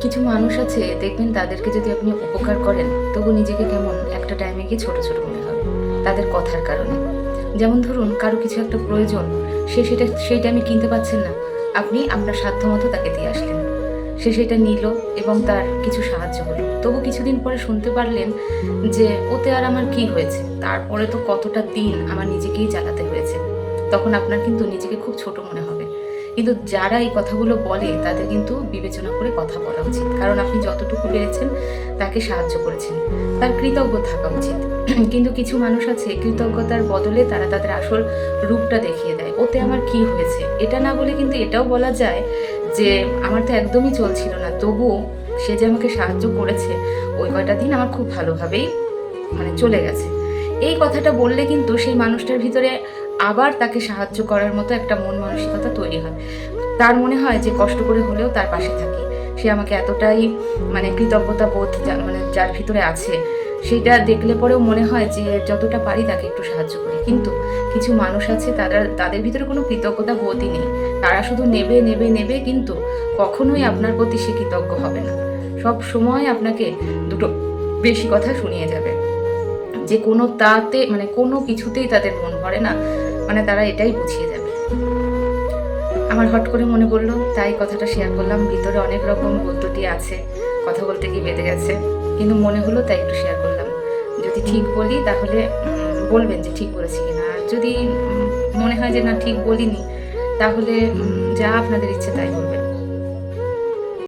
কিছু মানুষ আছে, দেখবেন তাদেরকে যদি আপনি উপকার করেন তবু নিজেকে কেমন একটা টাইমে গিয়ে ছোট ছোট মনে হবে তাদের কথার কারণে। যেমন ধরুন, কারো কিছু একটা প্রয়োজন, সে সেটা সেই টাইমে কিনতে পারছেন না, আপনি আপনার সাধ্যমতো তাকে দিয়ে আসলেন, সে সেটা নিল এবং তার কিছু সাহায্য হলো। তবু কিছুদিন পরে শুনতে পারলেন যে ওতে আর আমার কি হয়েছে, তারপরে তো কতটা দিন আমার নিজেকেই চালাতে হয়েছে। তখন আপনার কিন্তু নিজেকে খুব ছোট মনে হবে। কিন্তু যারা এই কথাগুলো বলে তাদের কিন্তু বিবেচনা করে কথা বলা উচিত, কারণ আপনি যতটুকু পেরেছেন তাকে সাহায্য করেছেন, তার কৃতজ্ঞ থাকা উচিত। কিন্তু কিছু মানুষ আছে, কৃতজ্ঞতার বদলে তারা তাদের আসল রূপটা দেখিয়ে দেয়। ওতে আমার কি হয়েছে এটা না বলে কিন্তু এটাও বলা যায় যে আমার তো একদমই চলছিল না, তবুও সে যে আমাকে সাহায্য করেছে, ওই কয়টা দিন আমার খুব ভালোভাবেই চলে গেছে। এই কথাটা বললে কিন্তু সেই মানুষটার ভিতরে আবার তাকে সাহায্য করার মতো একটা মন মানসিকতা তৈরি হয়। তার মনে হয় যে কষ্ট করে হলেও তার পাশে থাকি, সে আমাকে এতটাই কৃতজ্ঞতা বোধ যার ভিতরে আছে, সেটা দেখলে পরেও মনে হয় যে যতটা পারি তাকে একটু সাহায্য করি। কিন্তু কিছু মানুষ আছে, তাদের ভিতরে কোনো কৃতজ্ঞতা বোধই নেই। তারা শুধু নেবে নেবে নেবে, কিন্তু কখনোই আপনার প্রতি সে কৃতজ্ঞ হবে না। সব সময় আপনাকে দুটো বেশি কথা শুনিয়ে যাবে, যে কোনো কিছুতেই তাদের মন ভরে না, তারা এটাই বুঝিয়ে যাবে। আমার হট করে মনে পড়লো, তাই কথাটা শেয়ার করলাম। ভিতরে অনেক রকম পদ্ধতি আছে, কথা বলতে গিয়ে বেঁধে গেছে, কিন্তু মনে হলো তাই একটু শেয়ার করলাম। যদি ঠিক বলি তাহলে বলবেন যে ঠিক বলেছি কিনা, আর যদি মনে হয় যে না ঠিক বলিনি, তাহলে যা আপনাদের ইচ্ছে তাই বলবেন।